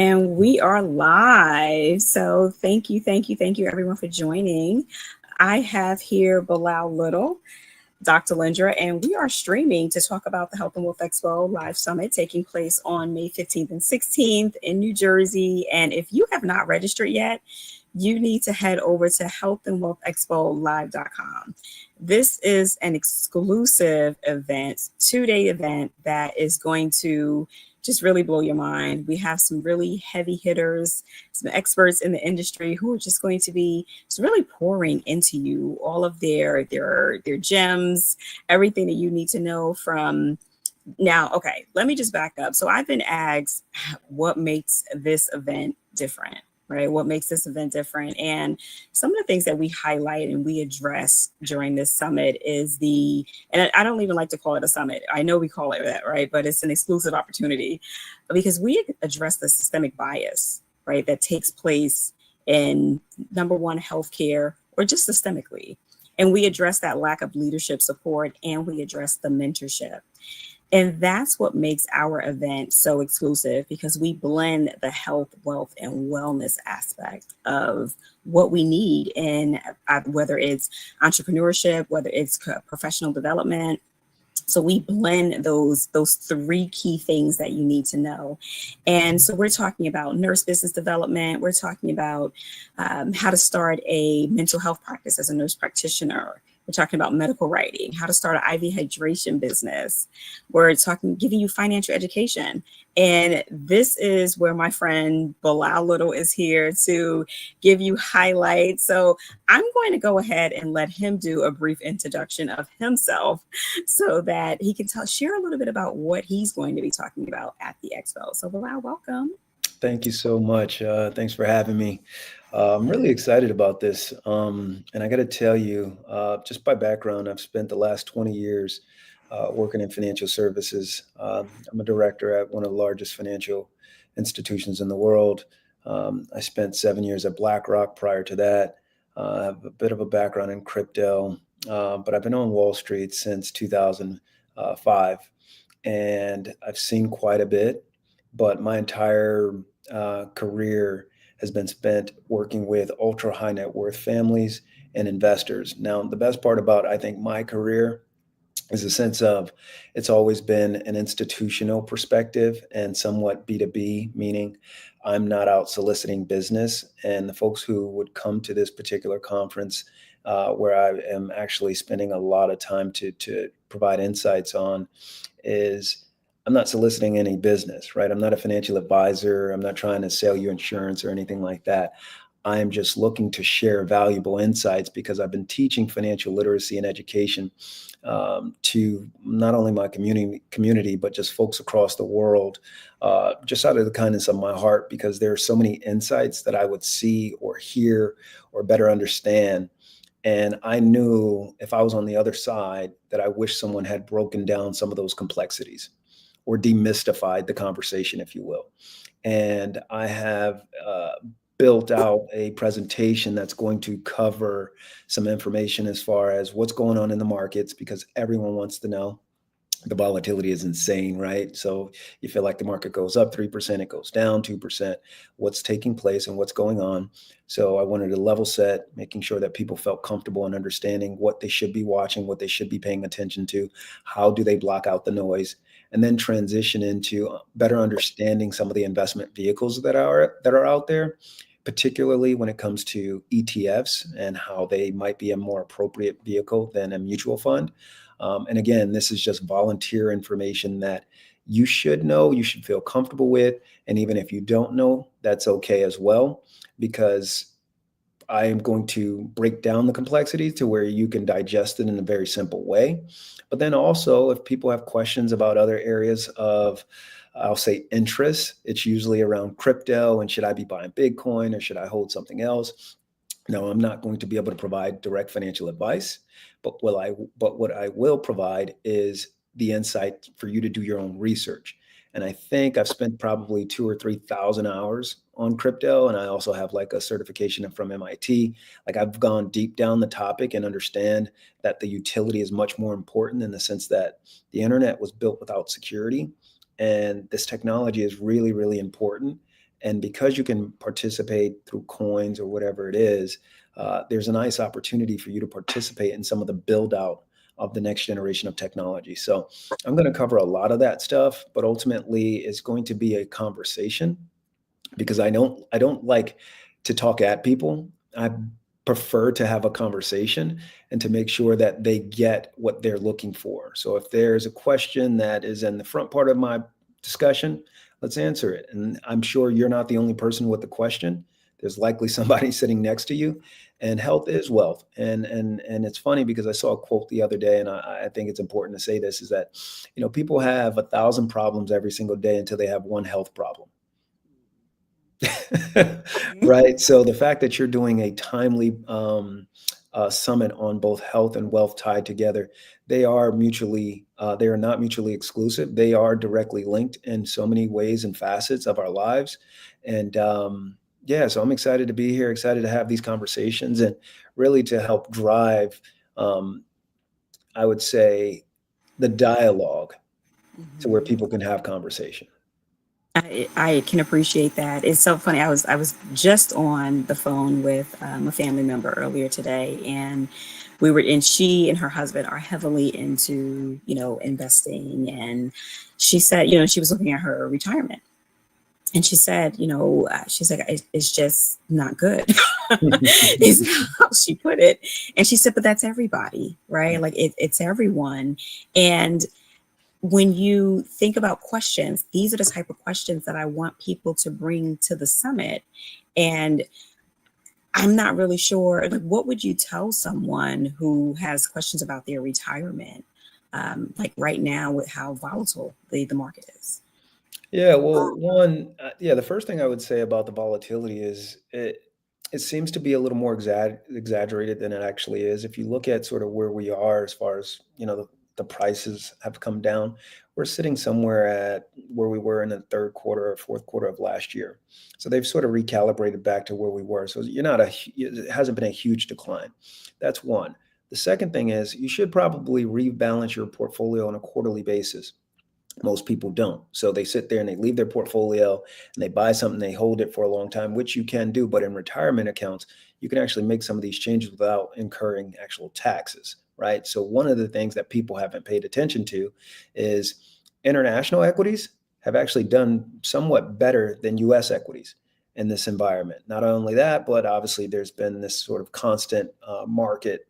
And we are live. So thank you, everyone for joining. I have here Bilal Little, Dr. Lindra, and we are streaming to talk about the Health and Wealth Expo Live Summit taking place on May 15th and 16th in New Jersey. And if you have not registered yet, you need to head over to healthandwealthexpolive.com. This is an exclusive event, 2-day event that is going to just really blow your mind. We have some really heavy hitters, some experts in the industry who are just going to be just really pouring into you all of their gems, everything that you need to know from now. Okay, let me just back up. So I've been asked what makes this event different, right? What makes this event different? And some of the things that we highlight and we address during this summit is and I don't even like to call it a summit. I know we call it that, right? But it's an exclusive opportunity because we address the systemic bias, right? That takes place in number one, healthcare or just systemically. And we address that lack of leadership support and we address the mentorship. And that's what makes our event so exclusive because we blend the health, wealth, and wellness aspect of what we need in whether it's entrepreneurship, whether it's professional development. So we blend those three key things that you need to know. And so we're talking about nurse business development. We're talking about how to start a mental health practice as a nurse practitioner. We're talking about medical writing, how to start an IV hydration business. We're talking, giving you financial education. And this is where my friend Bilal Little is here to give you highlights. So I'm going to go ahead and let him do a brief introduction of himself so that he can share a little bit about what he's going to be talking about at the expo. So Bilal, welcome. Thank you so much. Thanks for having me. I'm really excited about this. And I got to tell you, just by background, I've spent the last 20 years working in financial services. I'm a director at one of the largest financial institutions in the world. I spent 7 years at BlackRock prior to that. I have a bit of a background in crypto, but I've been on Wall Street since 2005. And I've seen quite a bit, but my entire career has been spent working with ultra high net worth families and investors. Now, the best part about, I think, my career is a sense of it's always been an institutional perspective and somewhat B2B, meaning I'm not out soliciting business. And the folks who would come to this particular conference, where I am actually spending a lot of time to provide insights on, is I'm not soliciting any business, right? I'm not a financial advisor. I'm not trying to sell you insurance or anything like that. I am just looking to share valuable insights because I've been teaching financial literacy and education to not only my community, but just folks across the world, just out of the kindness of my heart, because there are so many insights that I would see or hear or better understand. And I knew if I was on the other side that I wish someone had broken down some of those complexities or demystified the conversation, if you will. And I have built out a presentation that's going to cover some information as far as what's going on in the markets, because everyone wants to know. The volatility is insane, right? So you feel like the market goes up 3%, it goes down 2%, what's taking place and what's going on. So I wanted to level set, making sure that people felt comfortable in understanding what they should be watching, what they should be paying attention to, how do they block out the noise, and then transition into better understanding some of the investment vehicles that are out there, particularly when it comes to ETFs and how they might be a more appropriate vehicle than a mutual fund. And again, this is just volunteer information that you should know, you should feel comfortable with. And even if you don't know, that's okay as well, because I am going to break down the complexity to where you can digest it in a very simple way. But then also, if people have questions about other areas of, I'll say, interest, it's usually around crypto and should I be buying Bitcoin or should I hold something else? No, I'm not going to be able to provide direct financial advice, but what I will provide is the insight for you to do your own research. And I think I've spent probably 2 or 3 thousand hours on crypto, and I also have like a certification from MIT. Like I've gone deep down the topic and understand that the utility is much more important in the sense that the internet was built without security, and this technology is really, really important. And because you can participate through coins or whatever it is, there's a nice opportunity for you to participate in some of the build out of the next generation of technology. So I'm going to cover a lot of that stuff, but ultimately it's going to be a conversation because I don't like to talk at people. I prefer to have a conversation and to make sure that they get what they're looking for. So if there's a question that is in the front part of my discussion, let's answer it. And I'm sure you're not the only person with the question. There's likely somebody sitting next to you. And health is wealth. And it's funny because I saw a quote the other day, and I think it's important to say this, is that, people have 1,000 problems every single day until they have one health problem. Mhm. Right. So the fact that you're doing a timely summit on both health and wealth tied together, they are not mutually exclusive. They are directly linked in so many ways and facets of our lives. And yeah, so I'm excited to be here, excited to have these conversations and really to help drive, um, I would say, the dialogue to where Mhm. people can have conversation. I can appreciate that. It's so funny. I was just on the phone with a family member earlier today, and she and her husband are heavily into investing, and she said she was looking at her retirement, and she said she's like it's just not good, is how she put it, and she said but that's everybody, right? Like it's everyone, and when you think about questions, these are the type of questions that I want people to bring to the summit. And I'm not really sure, like, what would you tell someone who has questions about their retirement, like right now with how volatile the market is? Yeah, well, yeah, the first thing I would say about the volatility is it seems to be a little more exaggerated than it actually is. If you look at sort of where we are as far as, the prices have come down, we're sitting somewhere at where we were in the third quarter or fourth quarter of last year. So they've sort of recalibrated back to where we were. So it hasn't been a huge decline. That's one. The second thing is you should probably rebalance your portfolio on a quarterly basis. Most people don't. So they sit there and they leave their portfolio and they buy something, they hold it for a long time, which you can do. But in retirement accounts, you can actually make some of these changes without incurring actual taxes, right? So one of the things that people haven't paid attention to is international equities have actually done somewhat better than US equities in this environment. Not only that, but obviously there's been this sort of constant market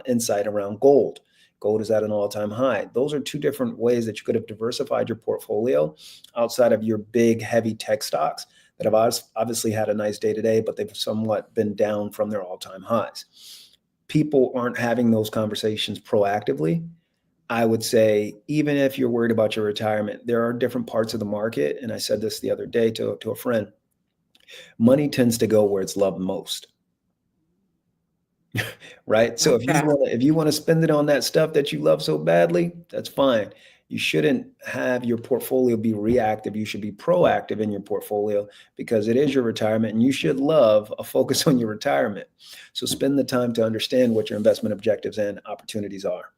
insight around gold. Gold is at an all-time high. Those are two different ways that you could have diversified your portfolio outside of your big, heavy tech stocks that have obviously had a nice day today, but they've somewhat been down from their all-time highs. People aren't having those conversations proactively. I would say, even if you're worried about your retirement, there are different parts of the market. And I said this the other day to a friend, money tends to go where it's loved most. Right? So Like that. if you want to spend it on that stuff that you love so badly, that's fine. You shouldn't have your portfolio be reactive. You should be proactive in your portfolio because it is your retirement and you should love a focus on your retirement. So spend the time to understand what your investment objectives and opportunities are.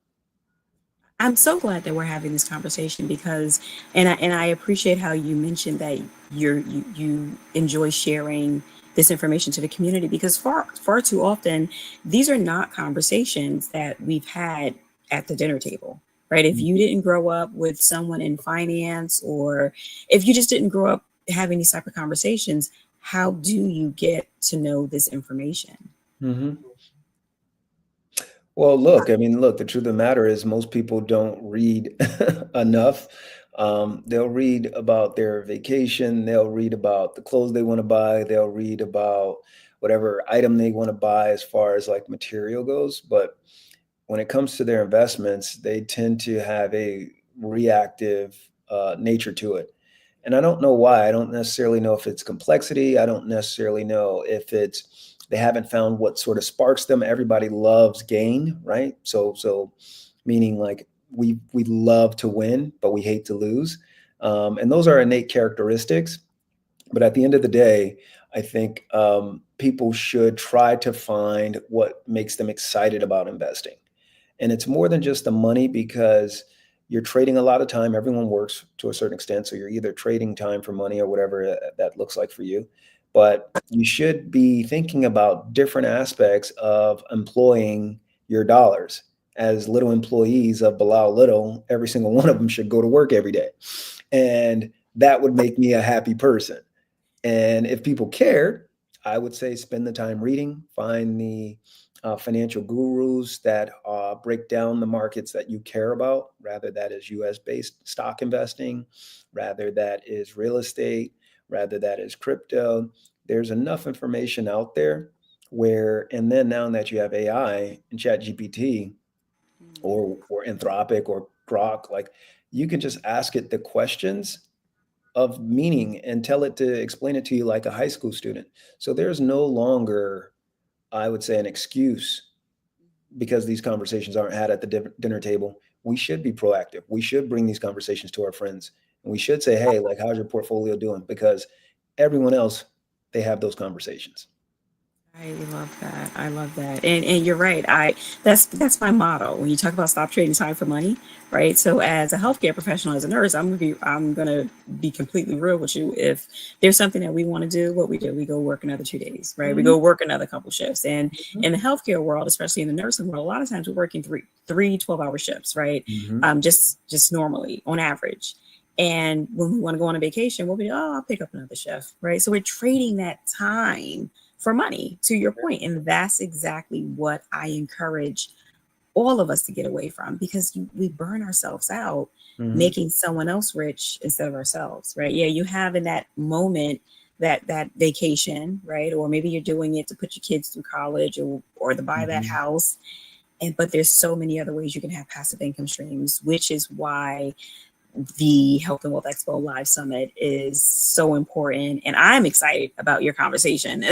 I'm so glad that we're having this conversation because, and I appreciate how you mentioned that you enjoy sharing this information to the community because far too often these are not conversations that we've had at the dinner table, right? If you didn't grow up with someone in finance, or if you just didn't grow up having these type of conversations, how do you get to know this information? Mhm. Well, look, I mean, look, the truth of the matter is most people don't read enough. They'll read about their vacation, they'll read about the clothes they want to buy, they'll read about whatever item they want to buy as far as like material goes. But when it comes to their investments, they tend to have a reactive nature to it. And I don't know why. I don't necessarily know if it's complexity. I don't necessarily know if it's they haven't found what sort of sparks them. Everybody loves gain, right? So meaning like we love to win, but we hate to lose. And those are innate characteristics. But at the end of the day, I think people should try to find what makes them excited about investing. And it's more than just the money because You're trading a lot of time. Everyone works to a certain extent. So you're either trading time for money or whatever that looks like for you. But you should be thinking about different aspects of employing your dollars. As little employees of Bilal Little, every single one of them should go to work every day. And that would make me a happy person. And if people cared, I would say spend the time reading, find the financial gurus that break down the markets that you care about, rather that is US based stock investing, rather that is real estate, rather that is crypto. There's enough information out there where, and then now that you have AI and Chat GPT or Anthropic or Grok, like you can just ask it the questions of meaning and tell it to explain it to you like a high school student. So there's no longer, I would say, an excuse because these conversations aren't had at the dinner table. We should be proactive. We should bring these conversations to our friends. And we should say, hey, like, how's your portfolio doing? Because everyone else, they have those conversations. I love that. I love that. And you're right. That's my motto. When you talk about stop trading time for money, right? So as a healthcare professional, as a nurse, I'm gonna be completely real with you. If there's something that we want to do, what we do, we go work another 2 days, right? We Mhm. go work another couple shifts. And Mhm. in the healthcare world, especially in the nursing world, a lot of times we're working three 12-hour shifts, right? Mhm. Just normally on average. And when we want to go on a vacation, we'll be, oh, I'll pick up another shift, right? So we're trading that time for money, to your point. And that's exactly what I encourage all of us to get away from, because we burn ourselves out Mhm. making someone else rich instead of ourselves, right? Yeah, you have in that moment that vacation, right? Or maybe you're doing it to put your kids through college or to buy that Mhm. house. And but there's so many other ways you can have passive income streams, which is why the Health and Wealth Expo Live Summit is so important. And I'm excited about your conversation.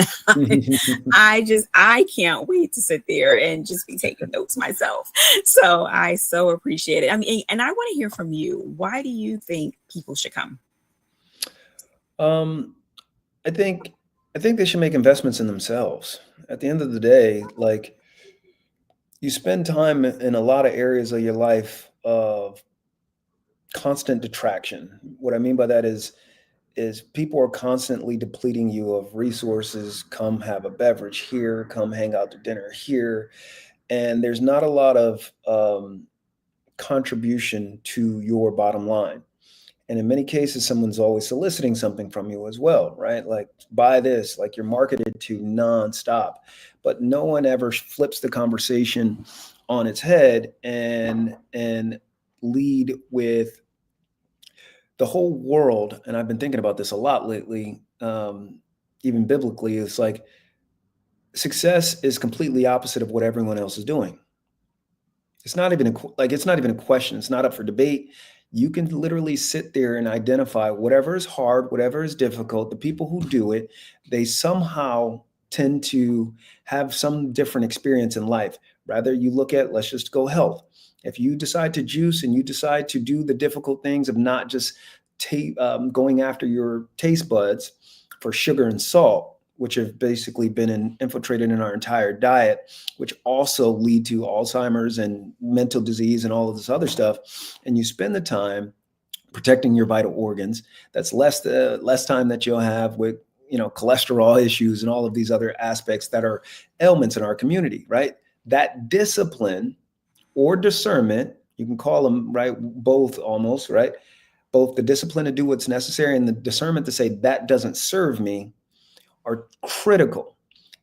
I can't wait to sit there and just be taking notes myself. So I so appreciate it. I mean, and I want to hear from you. Why do you think people should come? um, I think I think they should make investments in themselves. At the end of the day, like you spend time in a lot of areas of your life of constant detraction. What I mean by that is people are constantly depleting you of resources. Come have a beverage here, come hang out to dinner here, and there's not a lot of contribution to your bottom line. And in many cases, someone's always soliciting something from you as well, right? Like, buy this, like you're marketed to nonstop. But no one ever flips the conversation on its head and lead with the whole world. And I've been thinking about this a lot lately, even biblically. It's like success is completely opposite of what everyone else is doing. It's not even it's not even a question. It's not up for debate. You can literally sit there and identify whatever is hard, whatever is difficult. The people who do it, they somehow tend to have some different experience in life. Rather, you look at, let's just go health. If you decide to juice and you decide to do the difficult things of not just going after your taste buds for sugar and salt, which have basically been infiltrated in our entire diet, which also lead to Alzheimer's and mental disease and all of this other stuff, and you spend the time protecting your vital organs, that's less time that you'll have with cholesterol issues and all of these other aspects that are ailments in our community, right? That discipline or discernment, you can call them, right, both almost, right? Both the discipline to do what's necessary and the discernment to say that doesn't serve me are critical.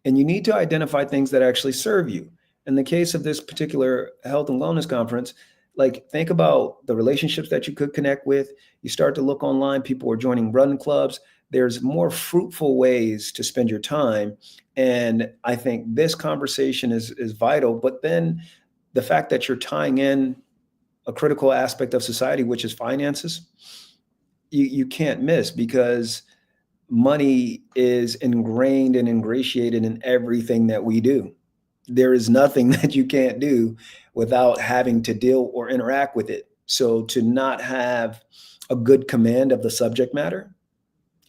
And you need to identify things that actually serve you. In the case of this particular health and wellness conference, like think about the relationships that you could connect with. You start to look online, people are joining run clubs. There's more fruitful ways to spend your time. And I think this conversation is vital. But then the fact that you're tying in a critical aspect of society, which is finances, you can't miss because money is ingrained and ingratiated in everything that we do. There is nothing that you can't do without having to deal or interact with it. So to not have a good command of the subject matter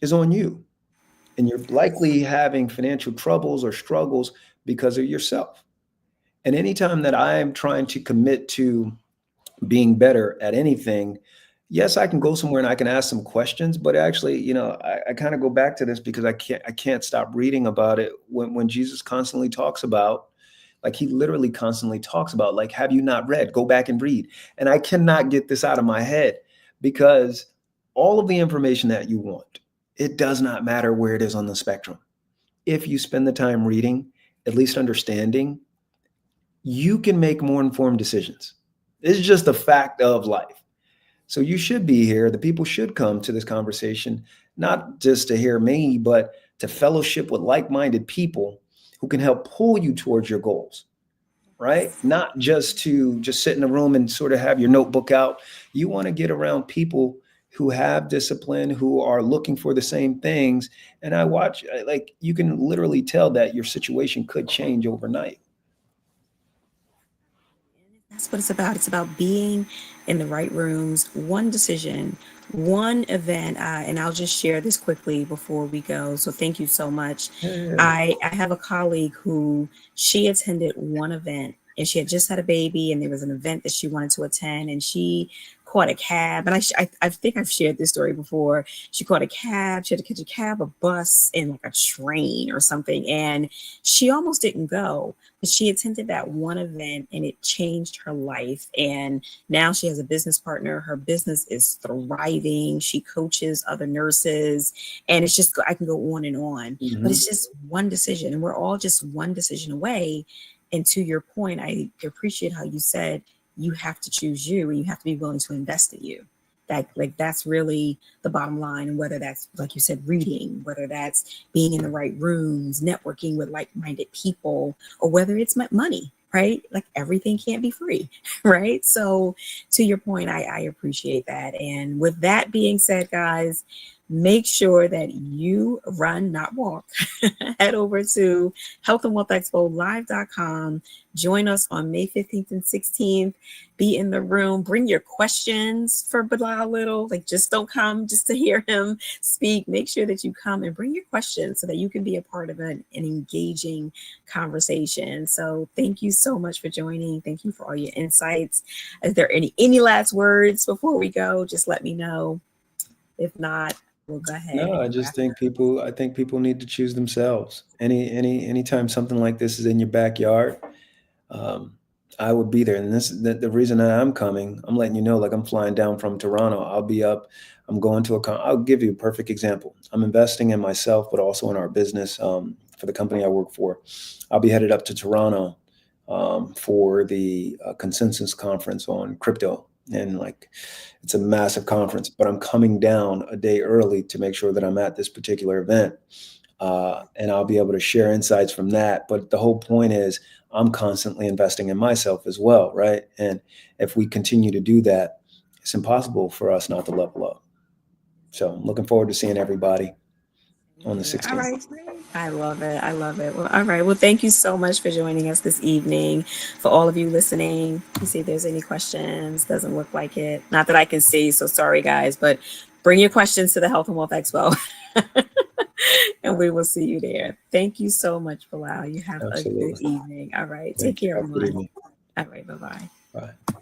is on you. And you're likely having financial troubles or struggles because of yourself. And anytime that I am trying to commit to being better at anything, yes, I can go somewhere and I can ask some questions, but actually, I kind of go back to this because I can't stop reading about it when Jesus constantly talks about, like he literally constantly talks about, like, have you not read? Go back and read. And I cannot get this out of my head because all of the information that you want, it does not matter where it is on the spectrum. If you spend the time reading, at least understanding, you can make more informed decisions. It's just a fact of life. So you should be here. The people should come to this conversation, not just to hear me, but to fellowship with like-minded people who can help pull you towards your goals, right? Not just to just sit in a room and sort of have your notebook out. You want to get around people who have discipline, who are looking for the same things. And like, you can literally tell that your situation could change overnight. That's what it's about. It's about being in the right rooms, one decision, one event. And I'll just share this quickly before we go. So thank you so much. Yeah. I have a colleague who she attended one event and she had just had a baby and there was an event that she wanted to attend and she caught a cab. And I think I've shared this story before. She caught a cab. She had to catch a cab, a bus, and like a train or something. And she almost didn't go, but she attended that one event and it changed her life. And now she has a business partner. Her business is thriving. She coaches other nurses. And it's just, I can go on and on, but Mhm. it's just one decision. And we're all just one decision away. And to your point, I appreciate how you said you have to choose you and you have to be willing to invest in you. That's really the bottom line. And whether that's, like you said, reading, whether that's being in the right rooms, networking with like-minded people, or whether it's money, right? Like everything can't be free, right? So to your point, I appreciate that. And with that being said, guys, make sure that you run, not walk. Head over to Health and Wealth Expo live.com. Join us on May 15th and 16th. Be in the room. Bring your questions for Bilal Little. Like, just don't come just to hear him speak. Make sure that you come and bring your questions so that you can be a part of an engaging conversation. So thank you so much for joining. Thank you for all your insights. Is there any last words before we go? Just let me know. If not, we'll go ahead No, and I just wrap it think people need to choose themselves. Anytime something like this is in your backyard, um, I would be there. And the reason that I'm coming, I'm letting you know, like I'm flying down from Toronto. I'll be up. I'm going to I'll give you a perfect example. I'm investing in myself, but also in our business, for the company I work for. I'll be headed up to Toronto, for the consensus conference on crypto. And like, it's a massive conference, but I'm coming down a day early to make sure that I'm at this particular event. And I'll be able to share insights from that. But the whole point is I'm constantly investing in myself as well, right? And if we continue to do that, it's impossible for us not to level up. So I'm looking forward to seeing everybody on the all 16th. right. I love it. I love it. Well, all right. Well, thank you so much for joining us this evening. For all of you listening, you see if there's any questions. Doesn't look like it. Not that I can see. So sorry, guys, but bring your questions to the Health and Wealth Expo and we will see you there. Thank you so much, Bilal. You have a good Absolutely. evening. All right. Take Thank you. care, Have a good everyone. evening. All right. Bye bye. Bye.